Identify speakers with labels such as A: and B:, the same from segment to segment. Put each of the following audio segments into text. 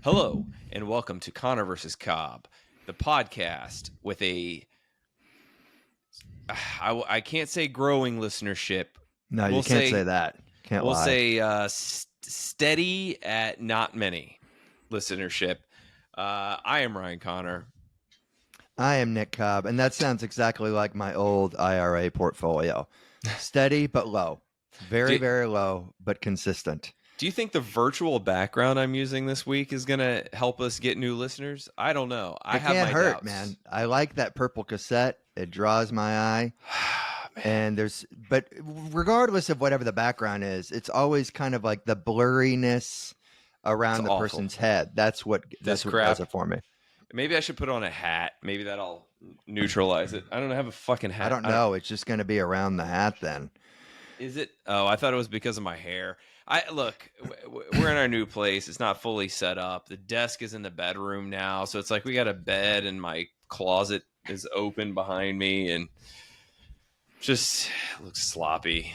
A: Hello, and welcome to Conner VS Cobb, the podcast with I can't say growing listenership.
B: No, you can't say that. Can't
A: we'll
B: lie.
A: say steady at not many listenership. I am Ryan Conner.
B: I am Nick Cobb, and that sounds exactly like my old IRA portfolio. Steady but low. Very low, but consistent.
A: Do you think the virtual background I'm using this week is going to help us get new listeners? I don't know. I have
B: can't
A: my
B: hurt,
A: doubts.
B: man. I like that purple cassette. It draws my eye. And but regardless of whatever the background is, it's always kind of like the blurriness around the person's head. That's what does it for me.
A: Maybe I should put on a hat. Maybe that'll neutralize it. I don't have a fucking hat.
B: I don't know. It's just going to be around the hat then.
A: Is it? Oh, I thought it was because of my hair. Look, we're in our new place. It's not fully set up. The desk is in the bedroom now. So it's like we got a bed and my closet is open behind me and just looks sloppy.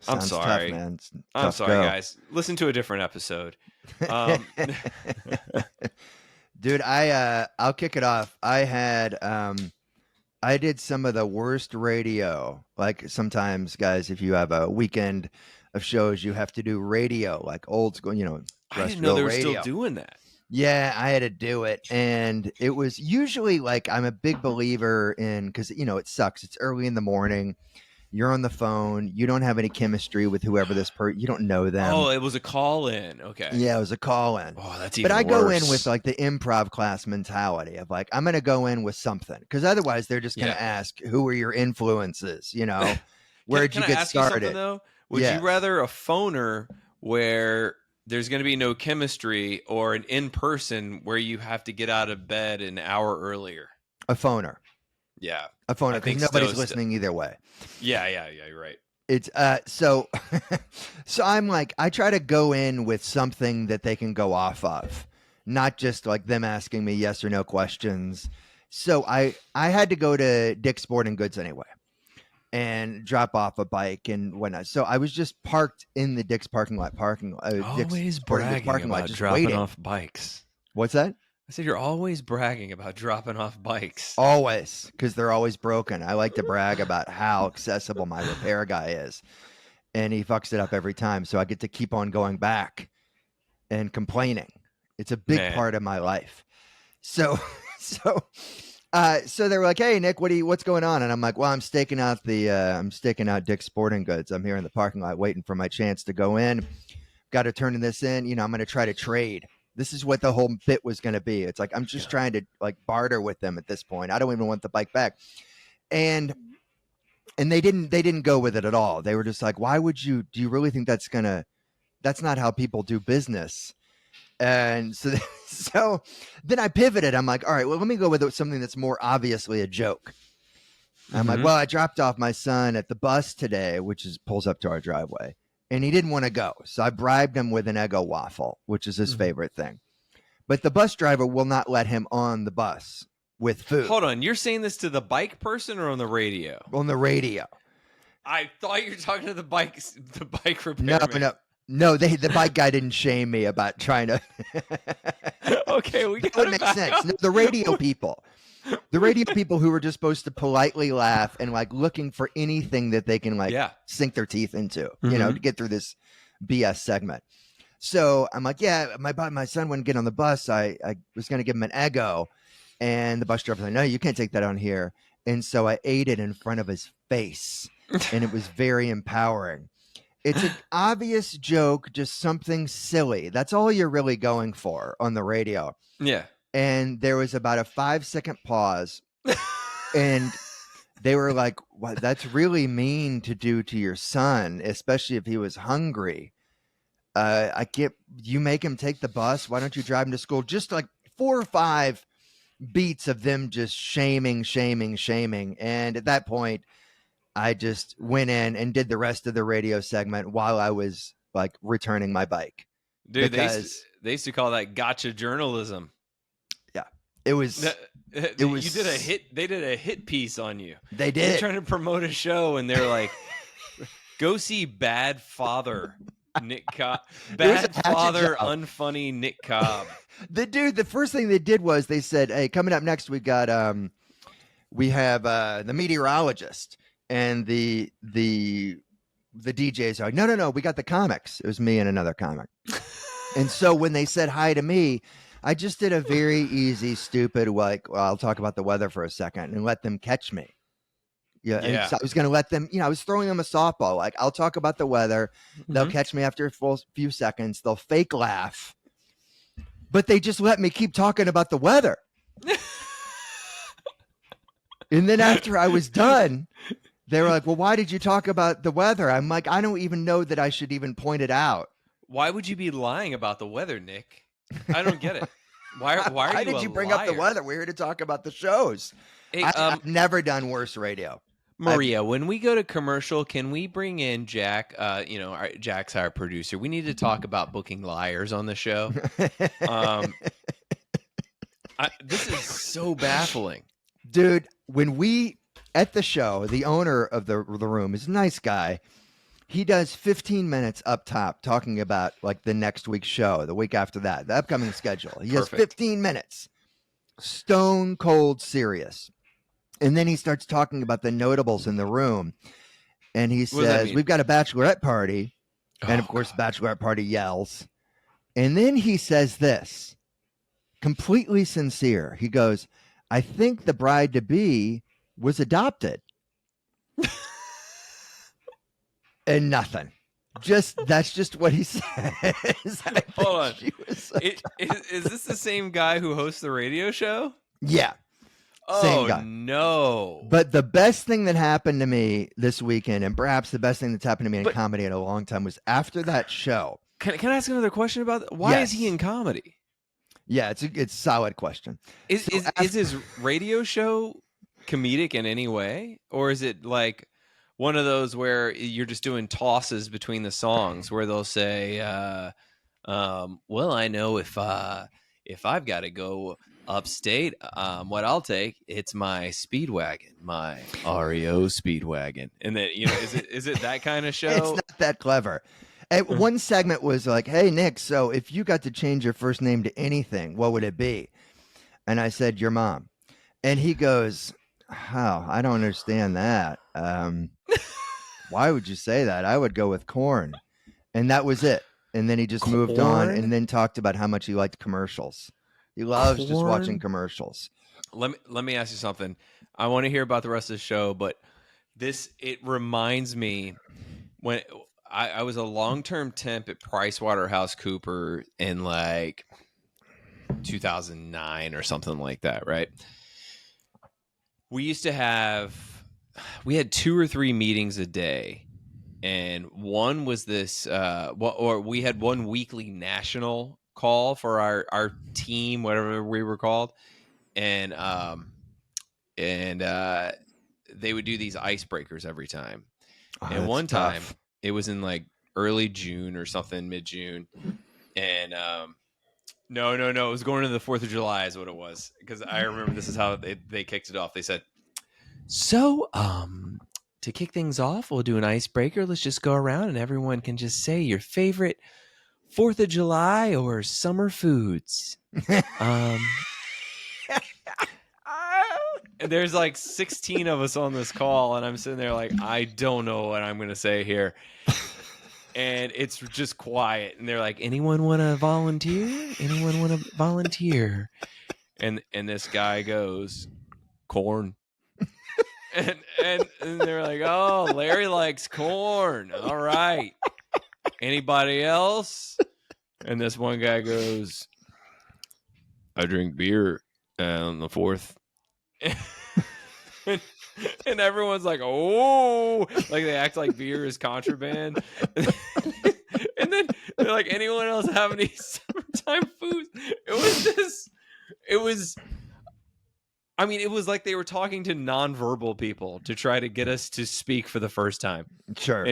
A: I'm sorry.
B: Tough, man.
A: I'm sorry, guys. Listen to a different episode.
B: Dude, I'll kick it off. I did some of the worst radio. Like sometimes, guys, if you have a weekend of shows, you have to do radio, like old school,
A: I didn't know they were
B: radio.
A: still doing that.
B: Yeah, I had to do it. And it was usually like, I'm a big believer in, because, it sucks. It's early in the morning. You're on the phone. You don't have any chemistry with whoever you don't know them.
A: Oh, it was a call in. Okay.
B: Yeah, it was a call in.
A: Oh, that's even
B: worse. But I go in with like the improv class mentality of like, I'm going to go in with something, because otherwise they're just going to ask, who are your influences? Where'd you get started?
A: You though? Would you rather a phoner where there's going to be no chemistry or an in-person where you have to get out of bed an hour earlier?
B: A phoner.
A: Yeah.
B: A phoner, because nobody's listening either way.
A: Yeah, you're right.
B: It's so I'm like, I try to go in with something that they can go off of, not just like them asking me yes or no questions. So I had to go to Dick's Sporting Goods anyway and drop off a bike and whatnot. So I was just parked in the Dick's parking lot.
A: Always bragging about dropping off bikes.
B: What's that?
A: I said you're always bragging about dropping off bikes.
B: Always, because they're always broken. I like to brag about how accessible my repair guy is. And he fucks it up every time. So I get to keep on going back and complaining. It's a big part of my life. So they were like, "Hey, Nick, what's going on?" And I'm like, "Well, I'm staking out Dick's Sporting Goods. I'm here in the parking lot waiting for my chance to go in. Got to turn this in. I'm going to try to trade." This is what the whole bit was going to be. It's like, I'm just trying to like barter with them at this point. I don't even want the bike back. And they didn't go with it at all. They were just like, do you really think that's not how people do business? And so then I pivoted. I'm like, all right, well, let me go with something that's more obviously a joke. I'm like, well, I dropped off my son at the bus today, which pulls up to our driveway. And he didn't want to go. So I bribed him with an Eggo waffle, which is his favorite thing. But the bus driver will not let him on the bus with food.
A: Hold on. You're saying this to the bike person or on the radio?
B: On the radio.
A: I thought you were talking to the bike repairman.
B: No, the bike guy didn't shame me about trying to.
A: Okay,
B: that would make sense. No, the radio people. The radio people who were just supposed to politely laugh and like looking for anything that they can sink their teeth into, to get through this BS segment. So I'm like, my son wouldn't get on the bus. I was going to give him an Eggo, and the bus driver was like, no, you can't take that on here. And so I ate it in front of his face, and it was very empowering. It's an obvious joke, just something silly. That's all you're really going for on the radio.
A: Yeah.
B: And there was about a 5-second pause, and they were like, well, that's really mean to do to your son, especially if he was hungry. You make him take the bus. Why don't you drive him to school? Just like 4 or 5 beats of them just shaming. And at that point, I just went in and did the rest of the radio segment while I was like returning my bike.
A: Dude, they used to call that gotcha journalism.
B: It was.
A: They did a hit piece on you.
B: They did.
A: They're trying to promote a show, and they're like, "Go see Bad Father Nick Cobb.
B: was a
A: Bad
B: hatchet
A: father,
B: job.
A: unfunny Nick Cobb.
B: The first thing they did was they said, "Hey, coming up next, we have the meteorologist and the DJs are like, no, we got the comics." It was me and another comic. And so when they said hi to me, I just did a very easy, stupid, like, well, I'll talk about the weather for a second and let them catch me. Yeah. And so I was going to let them, I was throwing them a softball. Like, I'll talk about the weather. They'll catch me after a few seconds. They'll fake laugh. But they just let me keep talking about the weather. And then after I was done, they were like, well, why did you talk about the weather? I'm like, I don't even know that I should even point it out.
A: Why would you be lying about the weather, Nick? I don't get it. Why
B: did you bring up the weather? We're here to talk about the shows.
A: Hey,
B: I've never done worse radio.
A: Maria, when we go to commercial, can we bring in Jack? Jack's our producer. We need to talk about booking liars on the show. This is so baffling.
B: Dude, when we at the show, the owner of the room is a nice guy. He does 15 minutes up top talking about like the next week's show, the week after that, the upcoming schedule. He has 15 minutes, stone cold serious. And then he starts talking about the notables in the room. And he says, we've got a bachelorette party. And of course, the bachelorette party yells. And then he says this, completely sincere. He goes, I think the bride-to-be was adopted. And nothing. That's just what he says.
A: Hold on. Is this the same guy who hosts the radio show?
B: Yeah.
A: Same guy. No.
B: But the best thing that happened to me this weekend, and perhaps the best thing that's happened to me in comedy in a long time, was after that show.
A: Can I ask another question about that? Why is he in comedy?
B: Yeah, it's a solid question.
A: Is his radio show comedic in any way? Or is it like one of those where you're just doing tosses between the songs where they'll say, well, I know if I've got to go upstate, what I'll take, it's my Speedwagon, my REO Speedwagon. And then, is it that kind of show?
B: It's not that clever. One segment was like, hey, Nick, so if you got to change your first name to anything, what would it be? And I said, your mom. And he goes, oh, I don't understand that. Why would you say that? I would go with corn. And that was it. And then he just moved on and then talked about how much he liked commercials. He loves just watching commercials.
A: Let me ask you something. I want to hear about the rest of the show, but it reminds me when I was a long-term temp at PricewaterhouseCoopers in like 2009 or something like that, right? We had 2 or 3 meetings a day, and one was this, or we had one weekly national call for our team, whatever we were called, and they would do these icebreakers every time. And one time it was in like early June or something, mid-June, and no, it was going into the 4th of July is what it was, because I remember this is how they kicked it off. They said, so to kick things off, we'll do an icebreaker. Let's just go around and everyone can just say your favorite 4th of July or summer foods. And there's like 16 of us on this call, and I'm sitting there like, I don't know what I'm going to say here. And it's just quiet. And they're like, anyone want to volunteer? Anyone want to volunteer? And this guy goes, corn. And they're like, oh, Larry likes corn. All right. Anybody else? And this one guy goes, I drink beer on the 4th. And everyone's like, oh, like they act like beer is contraband. And then they're like, anyone else have any summertime foods? It was like they were talking to nonverbal people to try to get us to speak for the first time.
B: Sure.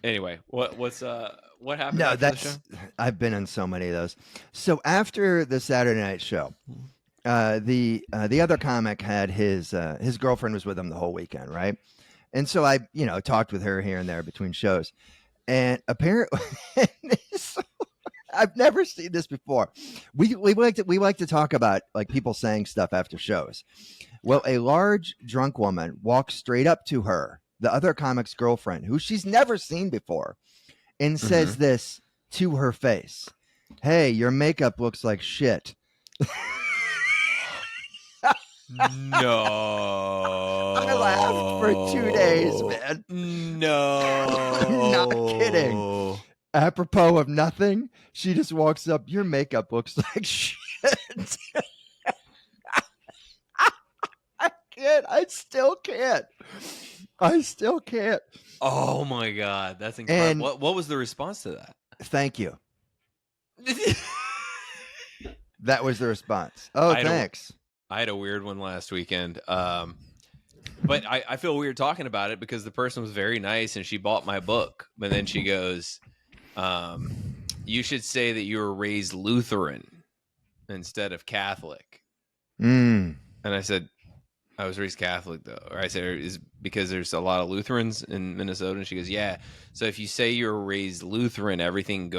A: Anyway, what happened?
B: No,
A: after the show?
B: I've been in so many of those. So after the Saturday night show, the other comic had his girlfriend was with him the whole weekend, right? And so I, talked with her here and there between shows. And apparently, I've never seen this before. We like to talk about like people saying stuff after shows. Well, a large drunk woman walks straight up to her, the other comic's girlfriend, who she's never seen before, and says this to her face: "Hey, your makeup looks like shit."
A: No.
B: I laughed for 2 days, man.
A: No.
B: Not kidding. Apropos of nothing, she just walks up, "Your makeup looks like shit." I can't. I still can't.
A: Oh my God. That's incredible.
B: And
A: what was the response to that?
B: thank you. That was the response. Oh, thanks.
A: I had a weird one last weekend. But I feel weird talking about it because the person was very nice and she bought my book. But then she goes, you should say that you were raised Lutheran instead of Catholic.
B: Mm.
A: And I said, I was raised Catholic, though. Or I said, is because there's a lot of Lutherans in Minnesota. And she goes, yeah. So if you say you're raised Lutheran, everything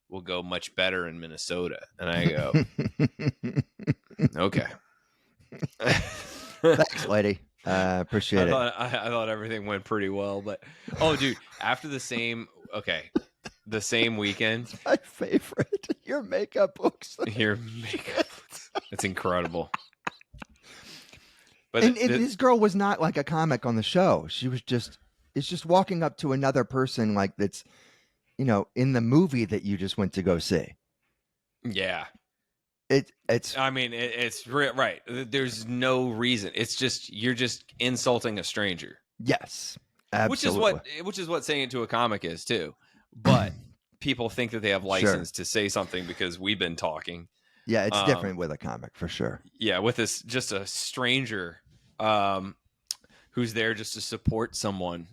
A: will go much better in Minnesota. And I go, okay.
B: Thanks, lady. Appreciate it.
A: I thought everything went pretty well, but dude, after the same weekend,
B: my favorite. Your makeup looks like
A: it's incredible. But
B: and this girl was not like a comic on the show. She was it's just walking up to another person like that's, in the movie that you just went to go see.
A: Yeah.
B: It's
A: right. There's no reason. It's just you're just insulting a stranger.
B: Yes, absolutely.
A: Which is what saying it to a comic is too. But people think that they have license to say something because we've been talking.
B: Yeah, it's different with a comic for sure.
A: Yeah, with this just a stranger who's there just to support someone.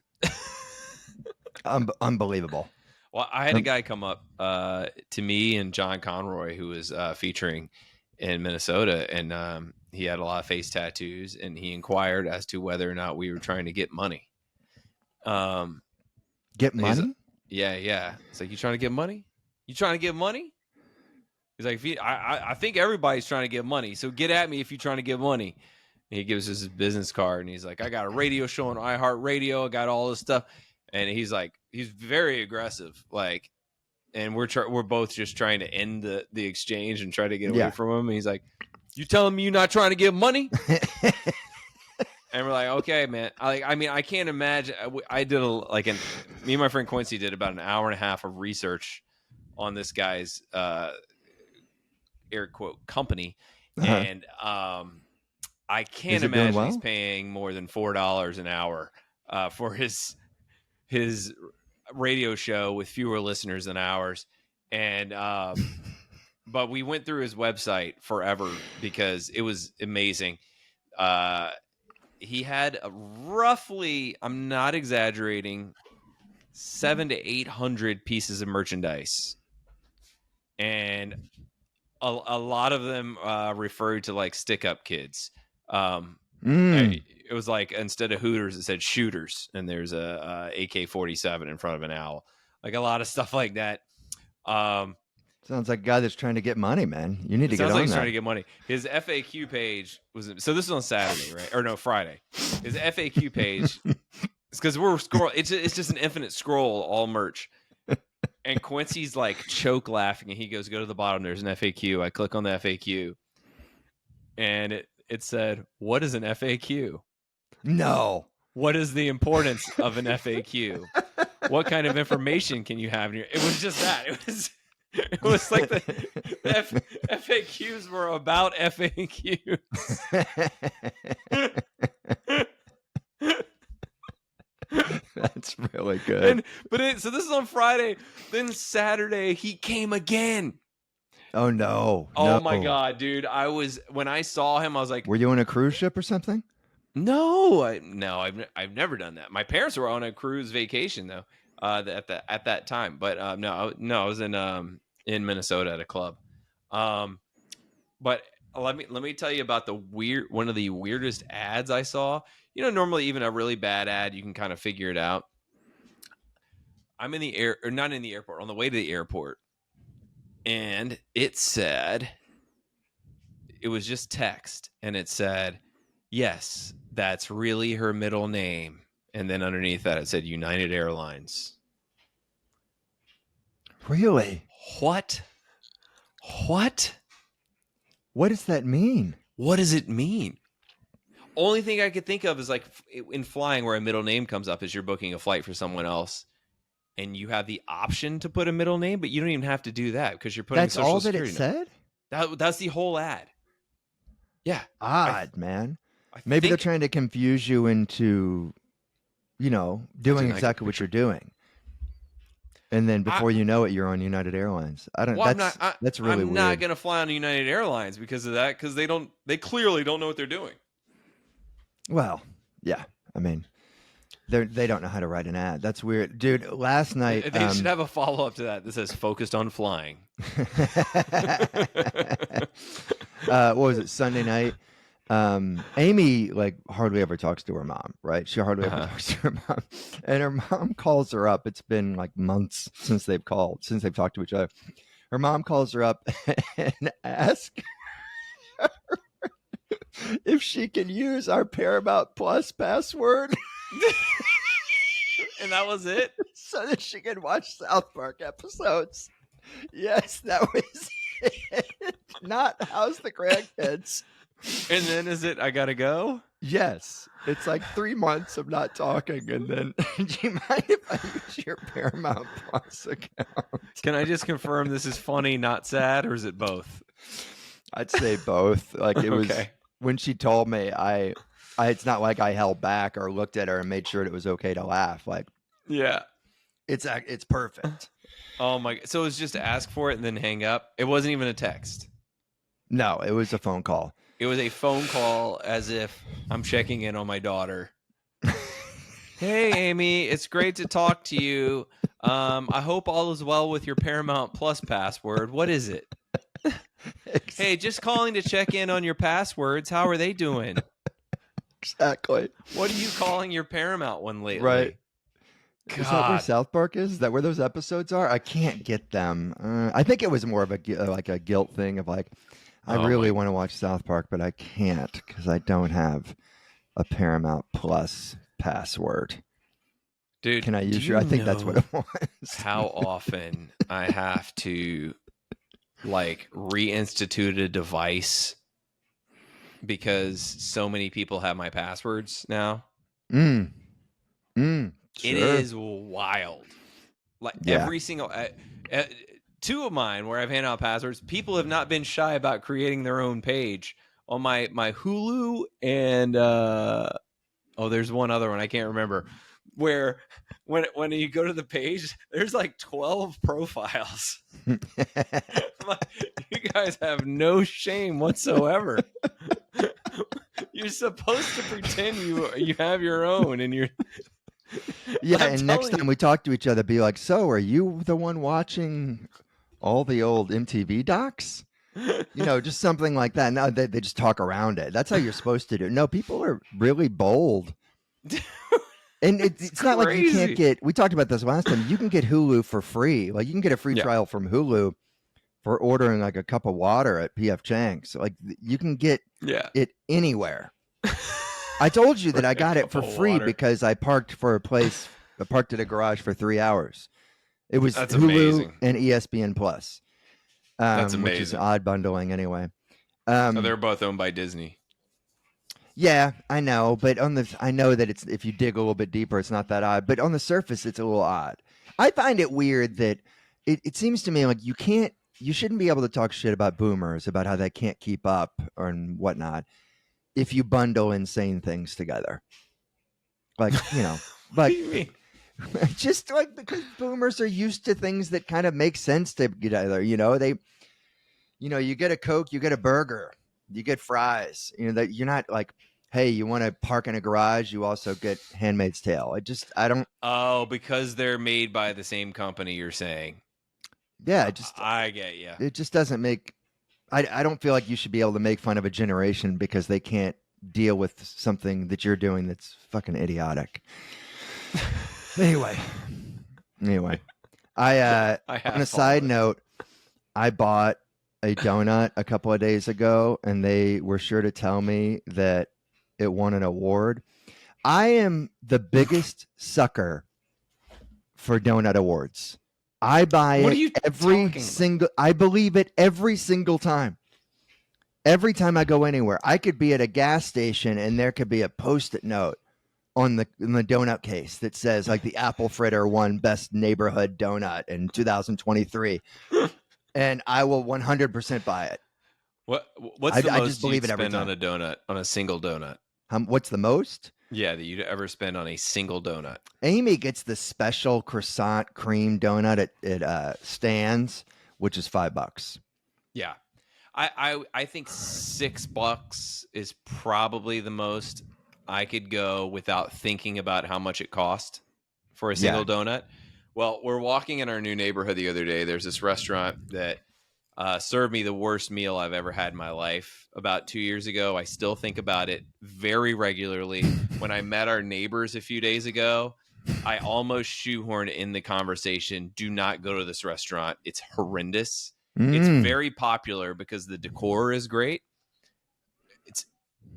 B: Unbelievable.
A: Well, I had a guy come up to me and John Conroy, who was featuring in Minnesota, and he had a lot of face tattoos, and he inquired as to whether or not we were trying to get money.
B: Get money?
A: Yeah. It's like, you trying to get money? You trying to get money? He's like, I think everybody's trying to get money, so get at me if you're trying to get money. And he gives us his business card, and he's like, I got a radio show on iHeartRadio. I got all this stuff. And he's very aggressive, like, and we're both just trying to end the exchange and try to get away from him. And he's like, you telling me you're not trying to get money? And we're like, okay, man. I can't imagine. I did me and my friend Quincy did about an hour and a half of research on this guy's air quote company, and I can't imagine he's paying more than $4 an hour for his radio show with fewer listeners than ours. And but we went through his website forever because it was amazing. He had roughly, I'm not exaggerating, 700 to 800 pieces of merchandise, and a lot of them referred to like stick up kids. It was like, instead of Hooters, it said Shooters, and there's a AK-47 in front of an owl. Like a lot of stuff like that.
B: Sounds like a guy that's trying to get money, man. You need to get on that. Sounds like he's
A: trying to get money. His FAQ page was, so this is on Saturday, right? Or no, Friday. His FAQ page, it's because we're scrolling. It's just an infinite scroll, all merch. And Quincy's like choke laughing, and he goes, go to the bottom. There's an FAQ. I click on the FAQ, and it said, what is an FAQ?
B: No.
A: What is the importance of an FAQ? What kind of information can you have in your? It was just that. It was like the FAQs were about FAQs.
B: That's really good.
A: So this is on Friday. Then Saturday he came again.
B: Oh no!
A: Oh my God, dude! When I saw him, I was like,
B: "Were you on a cruise ship or something?"
A: No, I've never done that. My parents were on a cruise vacation though, at that time. But no, I was in Minnesota at a club. But let me tell you about one of the weirdest ads I saw. Normally even a really bad ad, you can kind of figure it out. I'm in the air, or not in the airport, on the way to the airport, and it said, it was just text, and it said, yes, that's really her middle name. And then underneath that, it said United Airlines.
B: Really?
A: What? What?
B: What does that mean?
A: What does it mean? Only thing I could think of is like in flying where a middle name comes up is you're booking a flight for someone else and you have the option to put a middle name, but you don't even have to do that because you're putting
B: That's
A: social
B: all that
A: security
B: it
A: number.
B: said?
A: That's the whole ad. Yeah.
B: Odd, man.
A: I
B: Maybe they're
A: think
B: trying to confuse you into, doing
A: Imagine I
B: exactly
A: could
B: what you're doing. And then before you know it, you're on United Airlines. That's really
A: I'm
B: weird.
A: not going to fly on United Airlines because of that, because they clearly don't know what they're doing.
B: Well, yeah. I mean, they don't know how to write an ad. That's weird. Dude, last night...
A: They should have a follow-up to that says focused on flying.
B: What was it, Sunday night? Amy like hardly ever talks to her mom, right? She hardly ever talks to her mom, and her mom calls her up. It's been like months since they've talked to each other. Her mom calls her up and asks her if she can use our Paramount Plus password.
A: And that was it?
B: So that she can watch South Park episodes. Yes, that was it. Not how's the grandkids.
A: And then is it I gotta go?
B: Yes. It's like 3 months of not talking, and then do you mind if I use your Paramount Plus account?
A: Can I just confirm this is funny, not sad, or is it both?
B: I'd say both. Like it was
A: Okay.
B: when she told me, I it's not like I held back or looked at her and made sure it was okay to laugh. Like,
A: Yeah.
B: it's perfect.
A: Oh my! So it was just ask for it and then hang up. It wasn't even a text.
B: No, it was a phone call.
A: It was a phone call, as if I'm checking in on my daughter. Hey, Amy, it's great to talk to you. I hope all is well with your Paramount Plus password. What is it? Hey, just calling to check in on your passwords. How are they doing?
B: Exactly.
A: What are you calling your Paramount one lately?
B: Right.
A: God.
B: Is that where South Park is? Is that where those episodes are? I can't get them. I think it was more of a guilt thing of like, I really want to watch South Park, but I can't because I don't have a Paramount Plus password.
A: Dude,
B: can I use your? I think that's what it was.
A: How often I have to like reinstitute a device because so many people have my passwords now.
B: Sure.
A: It is wild. Like every single two of mine where I've handed out passwords, people have not been shy about creating their own page on my Hulu and there's one other one I can't remember, where when you go to the page, there's like 12 profiles. Like, you guys have no shame whatsoever. You're supposed to pretend you have your own, and you're.
B: Yeah, and next time we talk to each other, be like, "So, are you the one watching all the old MTV docs?" Just something like that. No, they just talk around it. That's how you're supposed to do. No, people are really bold. And it's not like you can't get. We talked about this last time. You can get Hulu for free. Like you can get a free trial from Hulu for ordering like a cup of water at PF Chang's. Like you can get it anywhere. I told you that I got it for free because I parked at a garage for 3 hours. It was Hulu
A: amazing.
B: And ESPN Plus.
A: That's amazing.
B: Which is odd bundling anyway.
A: They're both owned by Disney.
B: Yeah, I know, but I know that if you dig a little bit deeper, it's not that odd. But on the surface, it's a little odd. I find it weird that it seems to me like you shouldn't be able to talk shit about boomers about how they can't keep up or and whatnot if you bundle insane things together. Like like
A: what do you mean?
B: Just like because boomers are used to things that kind of make sense together. They, you get a Coke, you get a burger. You get fries. That you're not like, hey, you want to park in a garage? You also get Handmaid's Tale. I don't.
A: Oh, because they're made by the same company. You're saying?
B: Yeah,
A: I get you.
B: It just doesn't make. I don't feel like you should be able to make fun of a generation because they can't deal with something that you're doing that's fucking idiotic. Anyway, Anyway, I
A: I
B: on a
A: have
B: side
A: followed.
B: note, I bought a donut a couple of days ago, and they were sure to tell me that it won an award. I am the biggest sucker for donut awards. I buy
A: What are
B: it
A: you
B: every
A: talking about?
B: single. I believe it every single time. Every time I go anywhere, I could be at a gas station and there could be a post-it note on the donut case that says like the apple fritter won best neighborhood donut in 2023, and I will 100% buy it.
A: What's the
B: I just
A: most
B: believe
A: you'd
B: it every
A: spend on
B: time.
A: a donut, on a single donut?
B: What's the most?
A: Yeah, that you'd ever spend on a single donut.
B: Amy gets the special croissant cream donut at Stan's, which is $5.
A: Yeah. I think $6 is probably the most I could go without thinking about how much it cost for a
B: Yeah.
A: single donut. Well, we're walking in our new neighborhood the other day. There's this restaurant that served me the worst meal I've ever had in my life about 2 years ago. I still think about it very regularly. When I met our neighbors a few days ago, I almost shoehorned in the conversation, do not go to this restaurant. It's horrendous. It's
B: Mm.
A: very popular because the decor is great. It's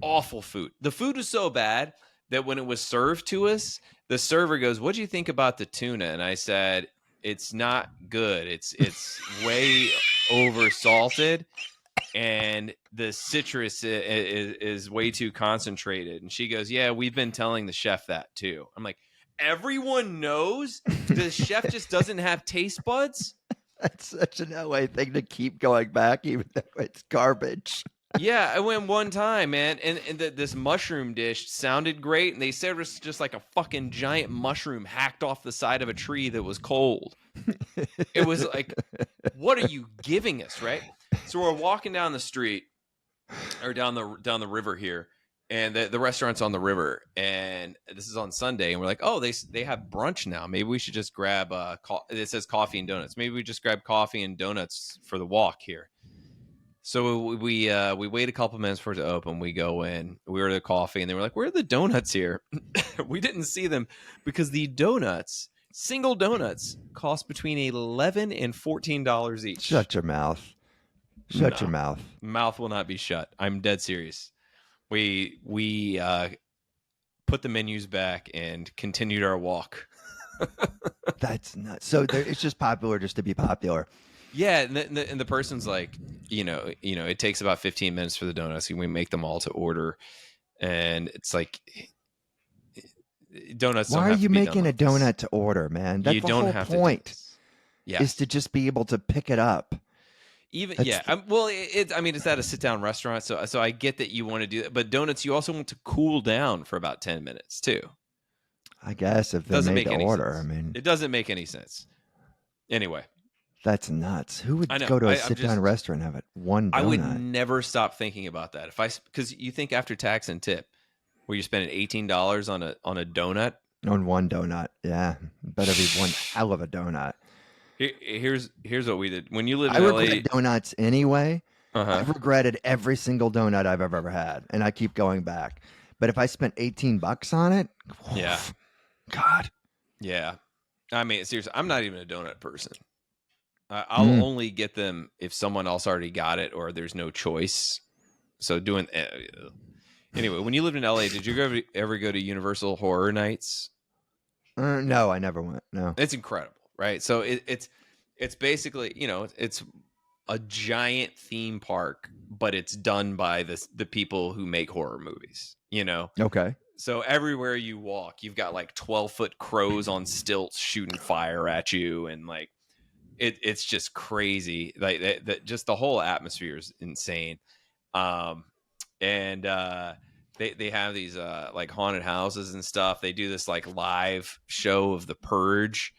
A: awful food. The food was so bad that when it was served to us, the server goes, "What do you think about the tuna?" And I said, "It's not good. It's way over salted, and the citrus is way too concentrated." And she goes, "Yeah, we've been telling the chef that too." I'm like, everyone knows the chef just doesn't have taste buds.
B: That's such an LA thing to keep going back, even though it's garbage.
A: Yeah, I went one time, man, and this mushroom dish sounded great, and they said it was just like a fucking giant mushroom hacked off the side of a tree that was cold. It was like, what are you giving us, right? So we're walking down the street, or down the river here, and the restaurant's on the river, and this is on Sunday, and we're like, oh, they have brunch now. Maybe we should just grab it says coffee and donuts. Maybe we just grab coffee and donuts for the walk here. So we wait a couple minutes for it to open. We go in, we order the coffee, and they were like, "Where are the donuts here?" We didn't see them because the donuts, single donuts, cost between $11 and $14 each.
B: Shut your mouth. Shut your mouth.
A: Mouth will not be shut. I'm dead serious. We put the menus back and continued our walk.
B: That's nuts. So it's just popular just to be popular.
A: Yeah, and the person's like, it takes about 15 minutes for the donuts, and we make them all to order, and it's like, donuts.
B: Why
A: don't
B: are
A: have
B: you
A: to be
B: making
A: done
B: a
A: like this.
B: donut to order, man? That's
A: You
B: the
A: don't
B: whole
A: have
B: point.
A: to do this. Yes.
B: Is to just be able to pick it up.
A: Even
B: That's
A: yeah. Well, it's at a sit down restaurant, so I get that you want to do that, but donuts you also want to cool down for about 10 minutes too.
B: I guess if they
A: Doesn't
B: made
A: make
B: the
A: any
B: order,
A: sense.
B: I mean,
A: It doesn't make any sense. Anyway,
B: that's nuts. Who would
A: I know.
B: go to a
A: I'm
B: sit down restaurant and have it one donut?
A: I would never stop thinking about that. Because you think after tax and tip, where you're spending $18 on a donut.
B: On one donut, yeah, better be one hell of a donut.
A: Here's what we did when you lived
B: I
A: in LA.
B: regret donuts anyway.
A: Uh-huh.
B: I've regretted every single donut I've ever had, and I keep going back. But if I spent $18 on it,
A: Yeah.
B: God,
A: Yeah. I mean, seriously, I'm not even a donut person. I'll only get them if someone else already got it or there's no choice. So anyway, when you lived in LA, did you ever go to Universal Horror Nights?
B: No, I never went. No,
A: It's incredible, right? So it's basically, it's a giant theme park, but it's done by the people who make horror movies,
B: Okay.
A: So everywhere you walk, you've got like 12-foot crows on stilts shooting fire at you, and like it's just crazy. Like just the whole atmosphere is insane. And they have these like haunted houses and stuff. They do this like live show of The Purge,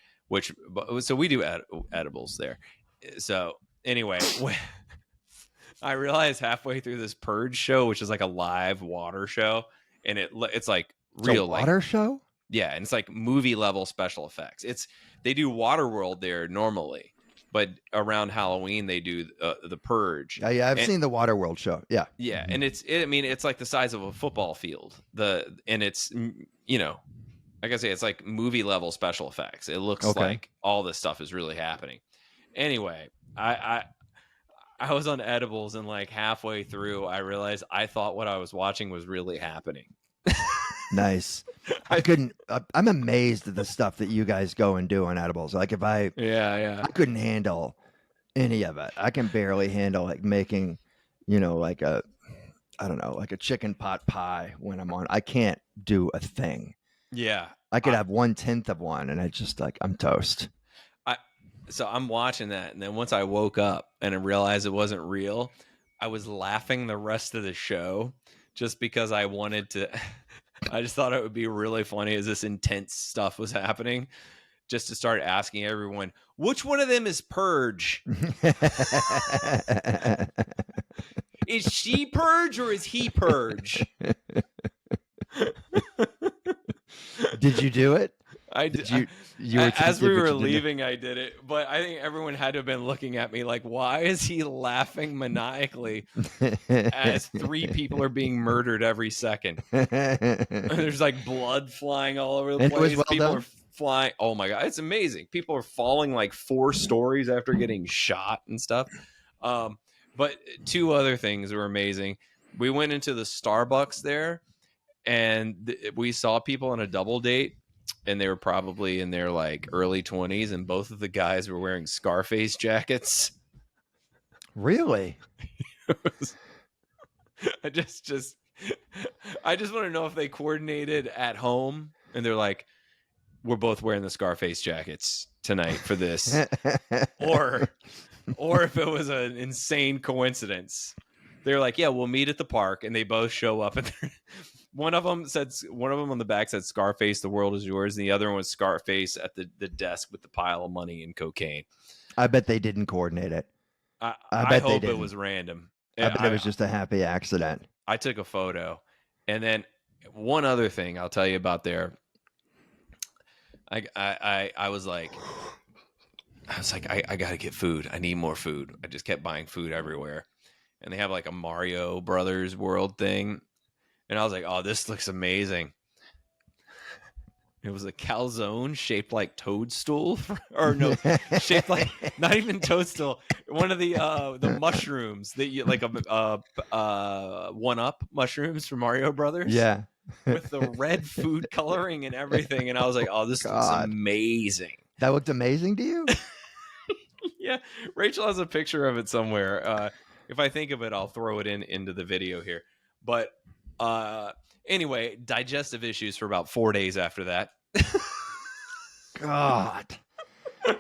A: so we do edibles there. So anyway, I realized halfway through this Purge show, which is like a live water show, and it's like real
B: water show.
A: Yeah, and it's like movie level special effects. They do Waterworld there normally, but around Halloween they do the Purge.
B: Yeah, I've seen the Waterworld show. Yeah,
A: and it's like the size of a football field. And it's like I say, it's like movie level special effects. It looks
B: Okay.
A: like all this stuff is really happening. Anyway, I was on edibles, and like halfway through, I realized I thought what I was watching was really happening.
B: Nice. I'm amazed at the stuff that you guys go and do on edibles. Like if I
A: Yeah.
B: couldn't handle any of it. I can barely handle like making, like I don't know, like a chicken pot pie when I'm on. I can't do a thing.
A: Yeah.
B: I could have 1/10 of one, and I just like I'm toast.
A: So I'm watching that, and then once I woke up and I realized it wasn't real, I was laughing the rest of the show just because I wanted to. I just thought it would be really funny as this intense stuff was happening, just to start asking everyone, which one of them is Purge? Is she Purge or is he Purge?
B: Did you do it?
A: I did. As we were leaving, I did it, but I think everyone had to have been looking at me like, "Why is he laughing maniacally as 3 people are being murdered every second?" There's like blood flying all over the place. People are flying. Oh my god, it's amazing. People are falling like 4 stories after getting shot and stuff. But 2 other things were amazing. We went into the Starbucks there, and we saw people on a double date, and they were probably in their like early 20s, and both of the guys were wearing Scarface jackets.
B: Really?
A: I just want to know if they coordinated at home, and they're like, we're both wearing the Scarface jackets tonight for this, or if it was an insane coincidence. They're like, yeah, we'll meet at the park, and they both show up, and one of them on the back said Scarface, the world is yours, and the other one was Scarface at the desk with the pile of money and cocaine.
B: I bet they didn't coordinate it.
A: I hope it was random.
B: I bet it was just a happy accident.
A: I took a photo. And then one other thing I'll tell you about there. I was like, I got to get food. I need more food. I just kept buying food everywhere. And they have like a Mario Brothers world thing. And I was like, oh, this looks amazing. It was a calzone shaped like toadstool, shaped like not even toadstool. One of the mushrooms that you like one up mushrooms from Mario Brothers.
B: Yeah,
A: with the red food coloring and everything. And I was like, oh, this looks amazing.
B: That looked amazing to you?
A: Yeah, Rachel has a picture of it somewhere. If I think of it, I'll throw it into the video here. But anyway, digestive issues for about 4 days after that.
B: God. I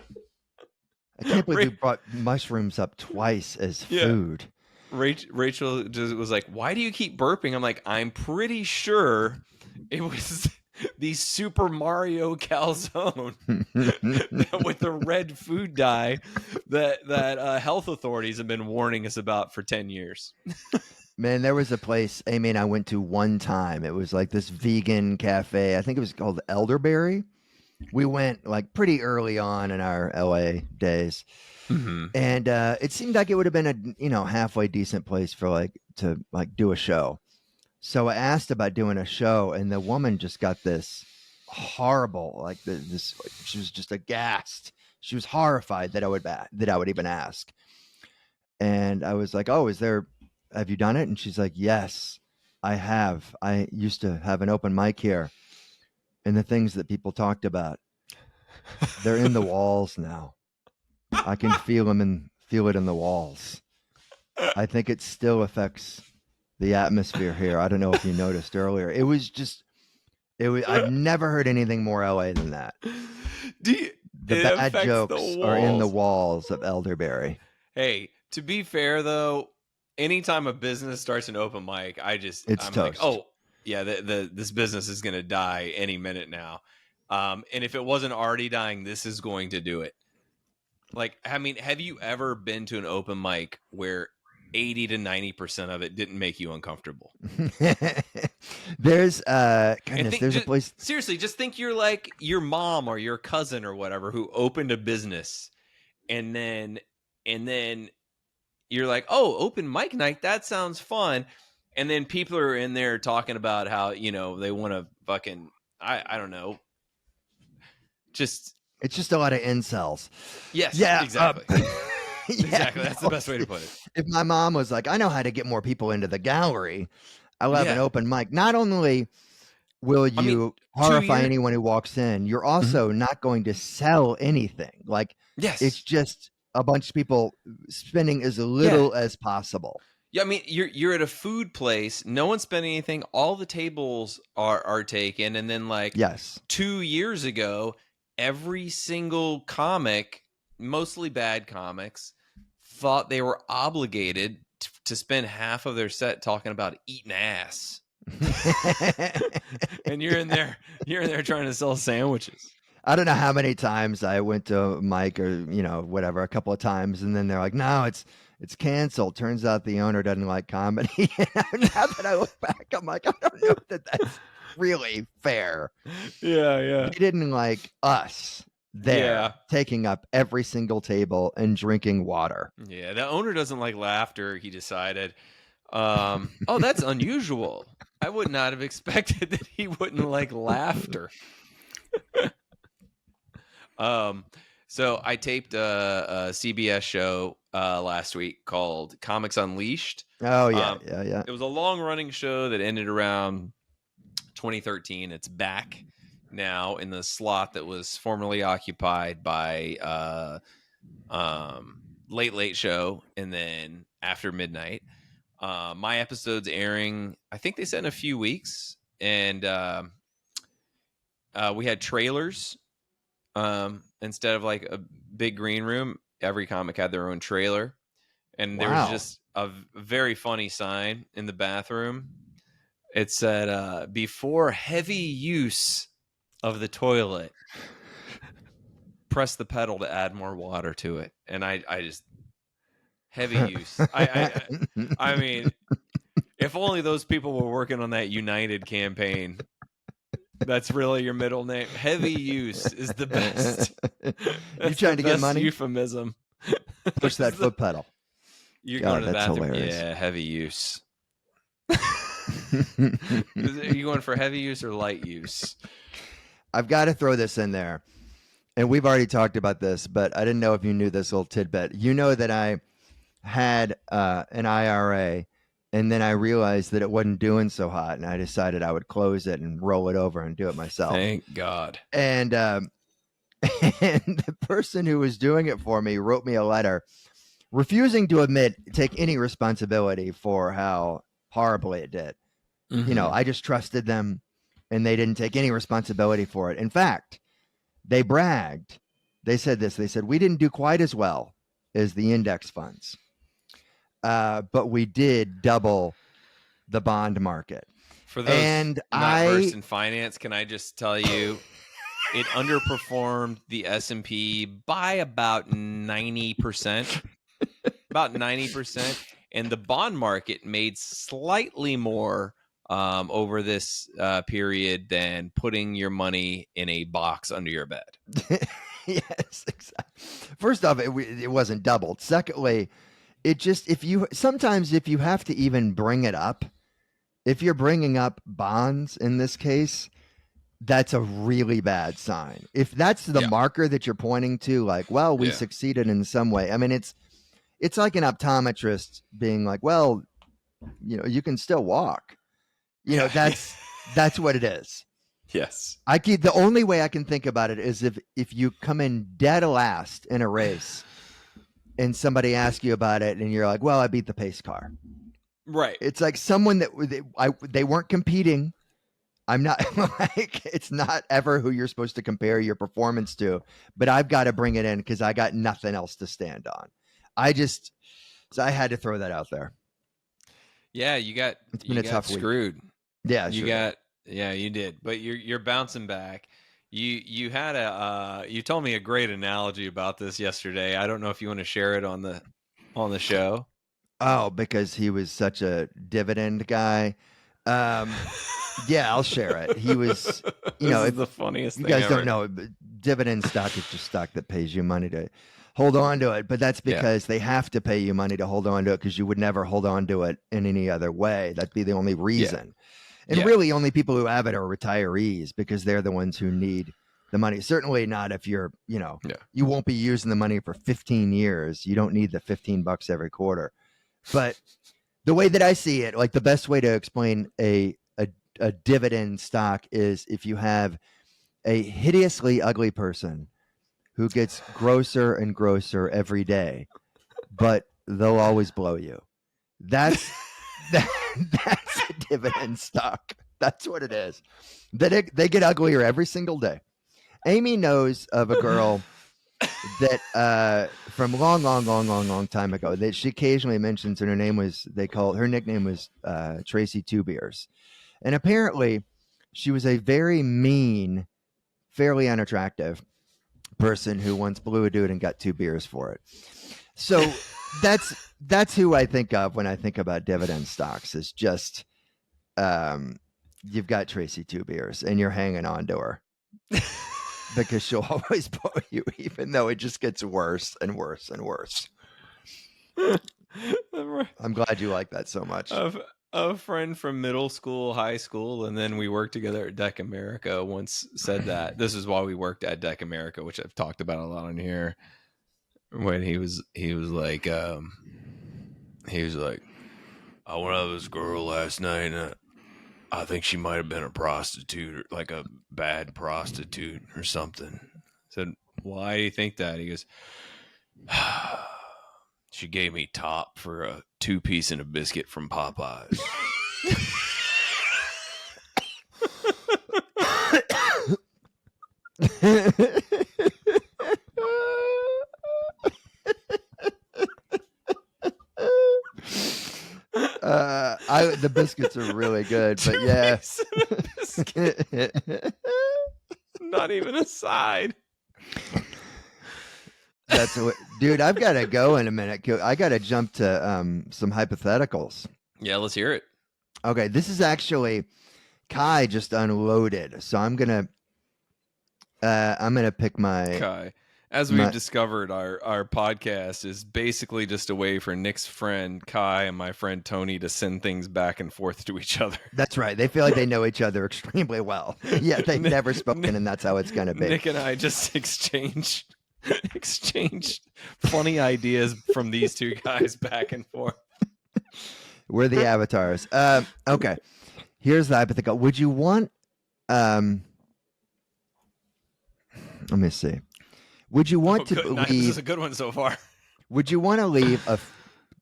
B: can't believe you brought mushrooms up twice as food.
A: Rachel just was like, why do you keep burping? I'm like, I'm pretty sure it was the Super Mario calzone with the red food dye that health authorities have been warning us about for 10 years.
B: Man, there was a place Amy and I went to one time. It was like this vegan cafe. I think it was called Elderberry. We went like pretty early on in our LA days.
A: Mm-hmm.
B: And it seemed like it would have been a halfway decent place for to do a show. So I asked about doing a show, and the woman just got this horrible, she was just aghast. She was horrified that I would even ask. And I was like, oh, have you done it? And she's like, yes, I have. I used to have an open mic here, and the things that people talked about, they're in the walls now. I can feel it in the walls. I think it still affects the atmosphere here. I don't know if you noticed earlier. I've never heard anything more LA than that. The bad jokes are in the walls of Elderberry.
A: Hey, to be fair though, anytime a business starts an open mic, I'm
B: toast.
A: like, oh yeah, this business is going to die any minute now. And if it wasn't already dying, this is going to do it. Like, I mean, have you ever been to an open mic where 80 to 90% of it didn't make you uncomfortable?
B: There's a place.
A: Seriously, just think you're like your mom or your cousin or whatever who opened a business, and then you're like, oh, open mic night, that sounds fun. And then people are in there talking about how, they want to fucking, I don't know, Just
B: It's just a lot of incels.
A: yes,
B: Yeah,
A: exactly. Exactly. That's the
B: no,
A: best way to put it.
B: if my mom was like, I know how to get more people into the gallery, I'll have an
A: Yeah.
B: open mic. Not only will
A: I mean,
B: you
A: 2
B: horrify
A: years.
B: anyone who walks in, you're
A: Mhm.
B: also not going to sell anything. Like, it's
A: Yes.
B: just a bunch of people spending as
A: Yeah.
B: little as possible.
A: Yeah, I mean, you're at a food place. No one's spending anything. All the tables are taken, and then like
B: Yes.
A: 2 years ago, every single comic, mostly bad comics, thought they were obligated to spend half of their set talking about eating ass. And you're in there trying to sell sandwiches.
B: I don't know how many times I went to Mike or, whatever, a couple of times. And then they're like, no, it's canceled. Turns out the owner doesn't like comedy. Now that I look back, I'm like, I don't know that that's really fair.
A: Yeah.
B: They didn't like us there taking up every single table and drinking water.
A: Yeah, the owner doesn't like laughter, he decided. Oh, that's unusual. I would not have expected that he wouldn't like laughter. So I taped a CBS show last week called Comics Unleashed.
B: Oh, yeah.
A: It was a long-running show that ended around 2013. It's back now in the slot that was formerly occupied by Late Late Show and then After Midnight. My episode's airing, I think they said in a few weeks, and we had trailers instead of like a big green room. Every comic had their own trailer, and there was just a very funny sign in the bathroom. It said, before heavy use of the toilet, press the pedal to add more water to it. And I just heavy use. I mean, if only those people were working on that United campaign. That's really your middle name. Heavy use is the best.
B: You trying to get money?
A: Euphemism.
B: Push that foot pedal.
A: You're going to the bathroom.
B: Hilarious.
A: Yeah, heavy use. Are you going for heavy use or light use?
B: I've got to throw this in there. And we've already talked about this, but I didn't know if you knew this little tidbit. You know that I had an IRA, and then I realized that it wasn't doing so hot, and I decided I would close it and roll it over and do it myself.
A: Thank God.
B: And and the person who was doing it for me wrote me a letter refusing to take any responsibility for how horribly it did.
A: Mm-hmm.
B: I just trusted them, and they didn't take any responsibility for it. In fact, they bragged. They said this. They said, we didn't do quite as well as the index funds, but we did double the bond market.
A: For those not versed in finance, can I just tell you, it underperformed the S&P by about 90%. About 90%. And the bond market made slightly more over this period than putting your money in a box under your bed.
B: Yes, exactly. First off, it wasn't doubled. Secondly, it just, if you have to even bring it up, if you're bringing up bonds in this case, that's a really bad sign. If that's the marker that you're pointing to, like, well, we succeeded in some way. I mean, it's like an optometrist being like, well, you can still walk. That's what it is.
A: Yes.
B: The only way I can think about it is if you come in dead last in a race and somebody asks you about it and you're like, well, I beat the pace car.
A: Right.
B: It's like someone that they weren't competing. I'm not like, it's not ever who you're supposed to compare your performance to, but I've got to bring it in because I got nothing else to stand on. So I had to throw that out there.
A: Yeah, you got screwed.
B: Week. Yeah,
A: you did. But you're bouncing back. You had you told me a great analogy about this yesterday. I don't know if you want to share it on the show.
B: Oh, because he was such a dividend guy. Yeah, I'll share it. He was,
A: it's the funniest thing.
B: You guys don't know, dividend stock is just stock that pays you money to hold on to it. But that's because they have to pay you money to hold on to it, because you would never hold on to it in any other way. That'd be the only reason. And really only people who have it are retirees, because they're the ones who need the money. Certainly not if you're,
A: Yeah.
B: you won't be using the money for 15 years. You don't need the $15 every quarter. But the way that I see it, like the best way to explain a dividend stock is if you have a hideously ugly person who gets grosser and grosser every day, but they'll always blow you. That's that's a dividend stock. That's what it is. They get uglier every single day. Amy knows of a girl that from long time ago that she occasionally mentions, and her nickname was Tracy Two Beers, and apparently she was a very mean, fairly unattractive person who once blew a dude and got 2 beers for it. So that's who I think of when I think about dividend stocks. Is just you've got Tracy Two Beers and you're hanging on to her. Because she'll always blow you, even though it just gets worse and worse and worse. I'm glad you like that so much.
A: A friend from middle school, high school, and then we worked together at Deck America once said that. This is why we worked at Deck America, which I've talked about a lot on here. When he was like, I went out with this girl last night, and I think she might have been a prostitute, or like a bad prostitute or something. I said, why do you think that? He goes, she gave me top for a 2-piece and a biscuit from Popeyes.
B: The biscuits are really good, but yeah.
A: Not even a side.
B: That's what, dude. I've got to go in a minute. I got to jump to some hypotheticals.
A: Yeah, let's hear it.
B: Okay, this is actually Kai just unloaded, so I'm gonna pick my
A: Kai. As we've discovered, our podcast is basically just a way for Nick's friend Kai and my friend Tony to send things back and forth to each other.
B: That's right. They feel like they know each other extremely well. Yeah, they've never spoken, and that's how it's going to be.
A: Nick and I just exchange funny ideas from these two guys back and forth.
B: We're the avatars. Okay, here's the hypothetical. Would you want? Let me see. Would you want to leave?
A: This is a good one so far.
B: Would you want to leave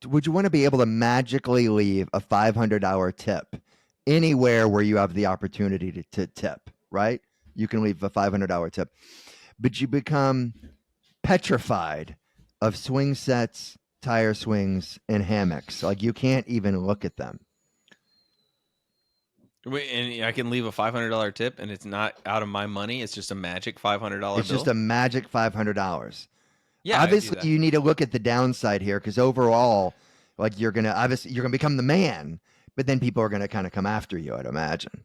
B: Would you want to be able to magically leave a $500 tip anywhere where you have the opportunity to tip? Right? You can leave a $500 tip, but you become petrified of swing sets, tire swings, and hammocks. Like you can't even look at them.
A: Wait, and I can leave a $500 tip, and it's not out of my money. It's just a magic $500 bill.
B: It's just a magic $500.
A: Yeah,
B: obviously you need to look at the downside here, because overall, like you're gonna become the man, but then people are gonna kind of come after you, I'd imagine.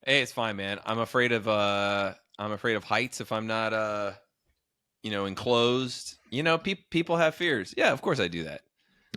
A: Hey, it's fine, man. I'm afraid of heights if I'm not enclosed. People have fears. Yeah, of course I do that.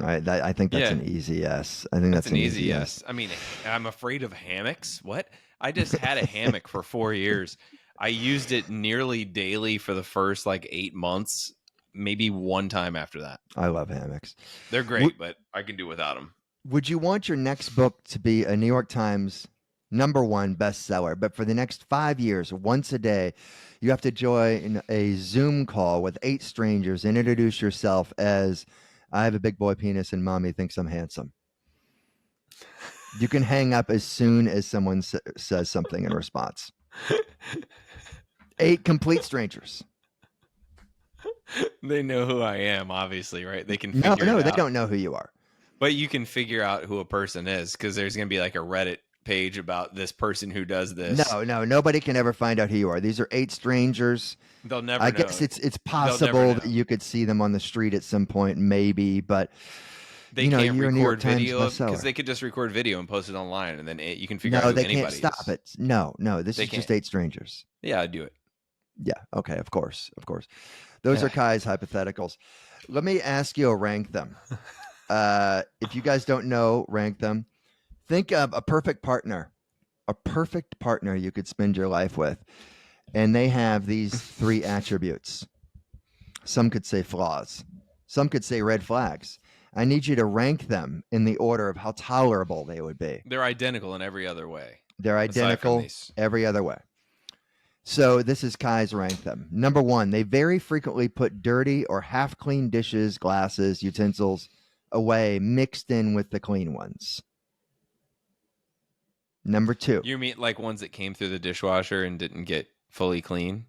B: All right, I think that's an easy yes. I think that's an easy yes.
A: I mean, I'm afraid of hammocks. What? I just had a hammock for 4 years. I used it nearly daily for the first 8 months, maybe one time after that.
B: I love hammocks.
A: They're great, but I can do without them.
B: Would you want your next book to be a New York Times #1 bestseller, but for the next 5 years, once a day, you have to join a Zoom call with 8 strangers and introduce yourself as, I have a big boy penis and mommy thinks I'm handsome? You can hang up as soon as someone says something in response. 8 complete strangers.
A: They know who I am, obviously, right? They can
B: figure it out. They don't know who you are.
A: But you can figure out who a person is, because there's going to be a Reddit page about this person who does this.
B: No, nobody can ever find out who you are. These are 8 strangers.
A: They'll never
B: I
A: know.
B: guess it's possible that you could see them on the street at some point, maybe, but
A: they can't record video because they could just record video and post it online, and then you can figure out who anybody is. No, they can't stop it.
B: No, this is just 8 strangers.
A: Yeah, I'd do it.
B: Yeah, okay, of course. Those are Kai's hypotheticals. Let me ask you to rank them. If you guys don't know, rank them. Think of a perfect partner you could spend your life with. and they have these 3 attributes. Some could say flaws. Some could say red flags. I need you to rank them in the order of how tolerable they would be.
A: They're identical in every other way.
B: They're
A: aside from
B: identical
A: these.
B: every other way. So this is Kai's rank them. Number 1, they very frequently put dirty or half-clean dishes, glasses, utensils away, mixed in with the clean ones. Number 2.
A: You mean like ones that came through the dishwasher and didn't get fully clean?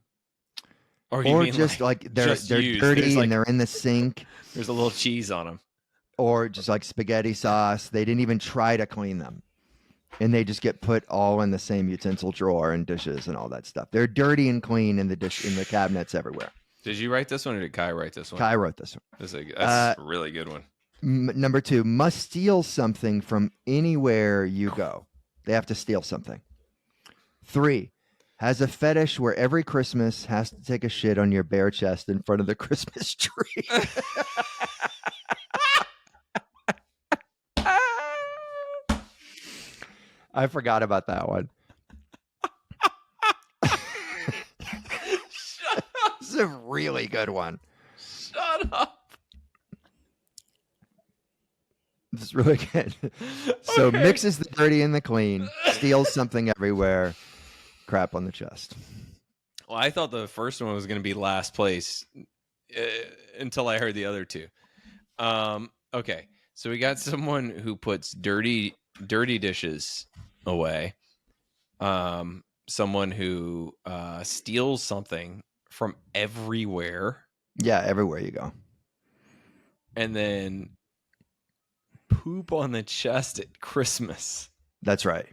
A: Or
B: Or just like they're
A: just used?
B: dirty
A: There's
B: and they're in the sink,
A: There's a little cheese on them.
B: or just like spaghetti sauce. They didn't even try to clean them. And they just get put all in the same utensil drawer and dishes and all that stuff. They're dirty and clean in the cabinets everywhere.
A: Did you write this one or did Kai write this one?
B: Kai wrote this one.
A: That's a really good one.
B: Number 2, must steal something from anywhere you go. They have to steal something. 3, has a fetish where every Christmas has to take a shit on your bare chest in front of the Christmas tree. I forgot about that one.
A: Shut up.
B: This is a really good one.
A: Shut up.
B: This is really good. So
A: Okay.
B: mixes the dirty and the clean, steals something everywhere, crap on the chest.
A: Well, I thought the first one was going to be last place until I heard the other 2. Okay, so we got someone who puts dirty dishes away. Someone who steals something from everywhere,
B: Yeah, everywhere you go.
A: and then poop on the chest at Christmas.
B: That's right.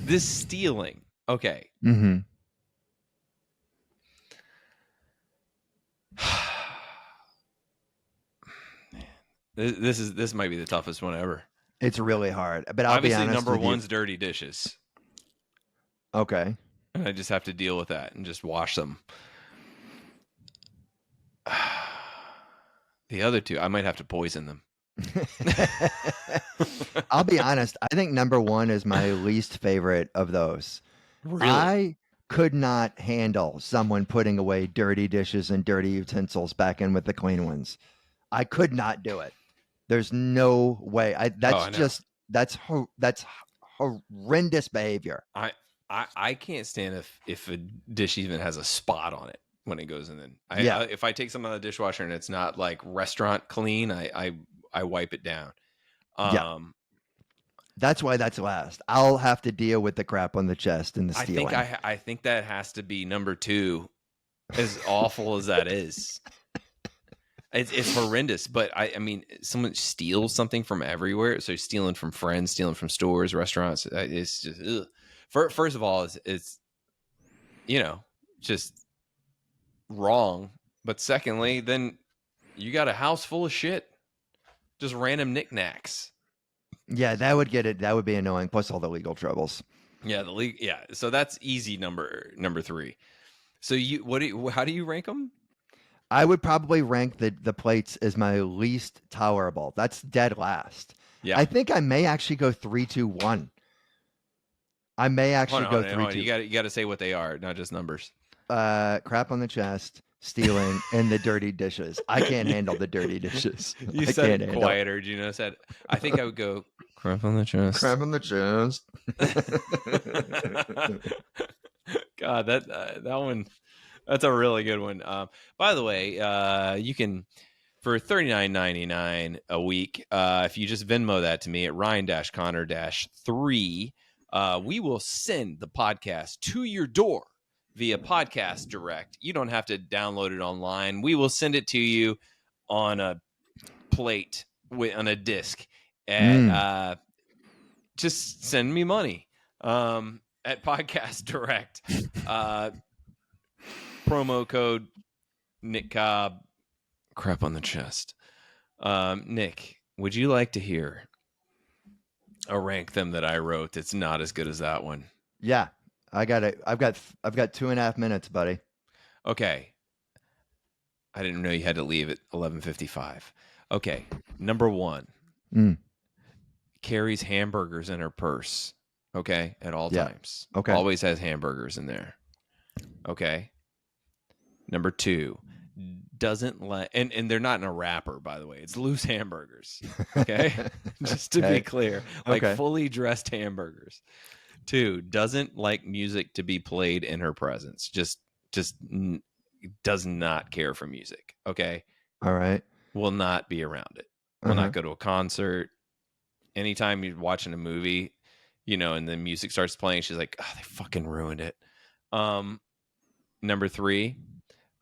A: This stealing. Okay.
B: Mm-hmm.
A: This might be the toughest one ever.
B: It's really hard. But I'll
A: Obviously,
B: be honest
A: number
B: with
A: one's dirty dishes.
B: you. Okay.
A: And I just have to deal with that and just wash them. The other 2, I might have to poison them.
B: I'll be honest. I think number 1 is my least favorite of those.
A: Really?
B: I could not handle someone putting away dirty dishes and dirty utensils back in with the clean ones. I could not do it. There's no way. That's horrendous behavior.
A: I can't stand if a dish even has a spot on it when it goes in. If I take something out of the dishwasher and it's not like restaurant clean, I wipe it down.
B: That's why that's last. I'll have to deal with the crap on the chest and the stealing.
A: I think that has to be number 2, as awful as that is. It's horrendous, but I mean, someone steals something from everywhere. So stealing from friends, stealing from stores, restaurants. It's just, ugh. First of all, it's just wrong. But secondly, then you got a house full of shit, just random knickknacks.
B: Yeah, that would get it. That would be annoying. Plus all the legal troubles.
A: Yeah, so that's easy. Number 3. So how do you rank them?
B: I would probably rank the plates as my least tolerable. That's dead last.
A: Yeah,
B: I think I may actually go 3, 2, 1. I may actually go 3, 2.
A: You got to say what they are, not just numbers.
B: Crap on the chest, stealing, and the dirty dishes. I can't handle the dirty dishes.
A: You
B: I
A: said
B: can't
A: it quieter. Gino said, I think I would go crap on the chest.
B: Crap on the chest.
A: God, that one, that's a really good one. By the way, you can, for $39.99 a week, if you just Venmo that to me at Ryan-Connor-3, we will send the podcast to your door via Podcast Direct. You don't have to download it online. We will send it to you on a plate on a disc. And just send me money at Podcast Direct. Promo code Nick Cobb. Crap on the chest. Nick, would you like to hear a rank them that I wrote that's not as good as that one?
B: Yeah, I got it. I've got 2.5 minutes, buddy.
A: Okay. I didn't know you had to leave at 11:55. Okay. Number 1. Carries hamburgers in her purse Okay, at all
B: Yeah.
A: times.
B: Okay.
A: Always has hamburgers in there. Okay. Number 2, doesn't let, and they're not in a wrapper, by the way. It's loose hamburgers. Okay. Just to be clear, like
B: Okay.
A: fully dressed hamburgers. 2, doesn't like music to be played in her presence. Just does not care for music. Okay.
B: All right.
A: Will not be around it. Will
B: Uh-huh.
A: not go to a concert. Anytime you're watching a movie, and the music starts playing, she's like, oh, they fucking ruined it. Number 3,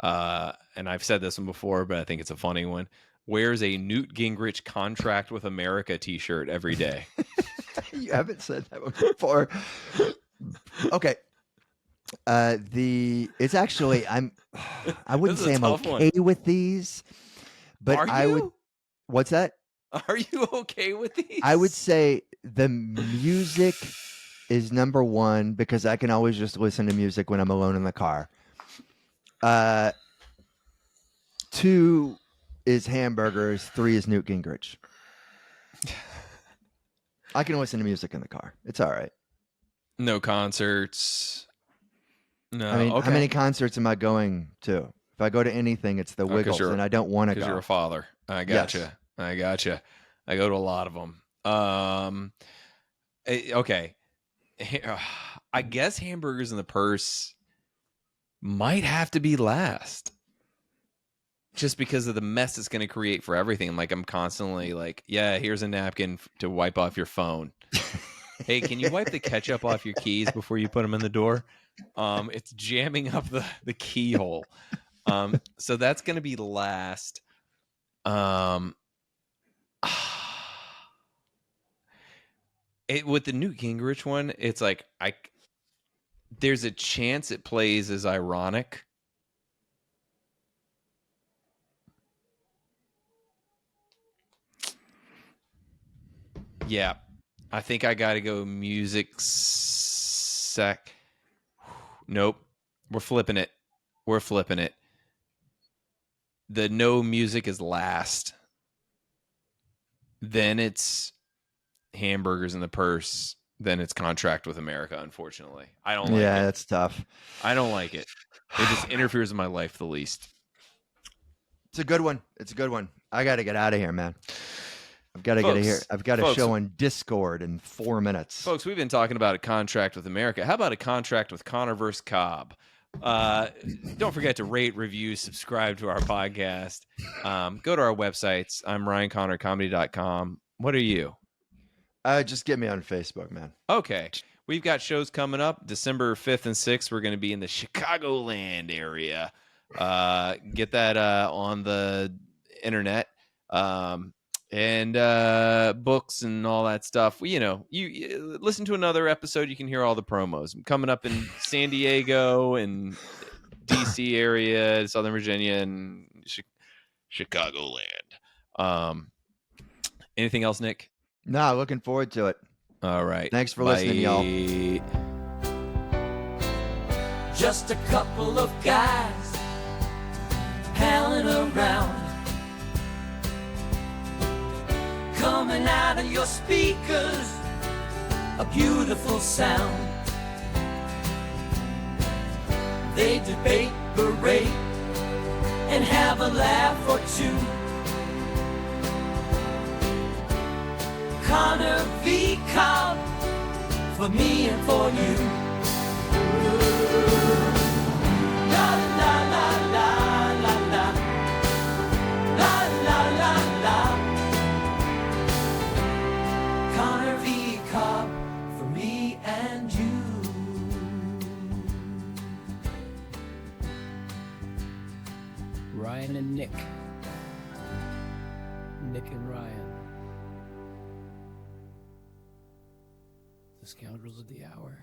A: and I've said this one before, but I think it's a funny one. Wears a Newt Gingrich Contract with America t-shirt every day.
B: You haven't said that one before. Okay. It's actually I wouldn't
A: This is
B: say
A: a
B: I'm
A: tough
B: okay
A: one.
B: with these, but
A: Are
B: I would.
A: you?
B: What's that?
A: Are you okay with these?
B: I would say the music is number 1 because I can always just listen to music when I'm alone in the car. 2 is hamburgers. 3 is Newt Gingrich. I can listen to music in the car. It's all right.
A: No concerts. No.
B: I mean,
A: okay.
B: how many concerts am I going to? If I go to anything, it's the Wiggles, and I don't want to go.
A: Because you're a father. I gotcha.
B: Yes.
A: I gotcha. I go to a lot of them. Okay. I guess hamburgers in the purse might have to be last. Just because of the mess it's going to create for everything. Like, I'm constantly like, yeah, here's a napkin to wipe off your phone. Hey, can you wipe the ketchup off your keys before you put them in the door? It's jamming up the keyhole. So that's going to be last. With the Newt Gingrich one, it's like there's a chance it plays as ironic. Yeah, I think I got to go music sec. Nope, we're flipping it. The no music is last. Then it's hamburgers in the purse. Then it's Contract with America. Unfortunately, I don't like it.
B: Yeah, that's tough.
A: I don't like it. It just interferes with my life the least.
B: It's a good one. I got to get out of here, man. I've got to get here. I've got a show on Discord in 4 minutes.
A: Folks, we've been talking about a contract with America. How about a contract with Conner vs. Cobb? Don't forget to rate, review, subscribe to our podcast. Go to our websites. I'm RyanConnerComedy.com. What are you?
B: Just get me on Facebook, man.
A: Okay. We've got shows coming up. December 5th and 6th, we're going to be in the Chicagoland area. Get that on the internet. And books and all that stuff. You listen to another episode, you can hear all the promos. I'm coming up in San Diego and DC area, Southern Virginia, and Chicagoland. Anything else, Nick?
B: No, looking forward to it.
A: All right.
B: Thanks for listening, y'all.
C: Just a couple of guys palling around, coming out of your speakers, a beautiful sound. They debate, berate, and have a laugh or two. Conner v. Cobb, for me and for you. La la la la la la, la la la la. Conner v. Cobb, for me and you.
D: Ryan and Nick. Nick and Ryan. The Scoundrels of the Hour.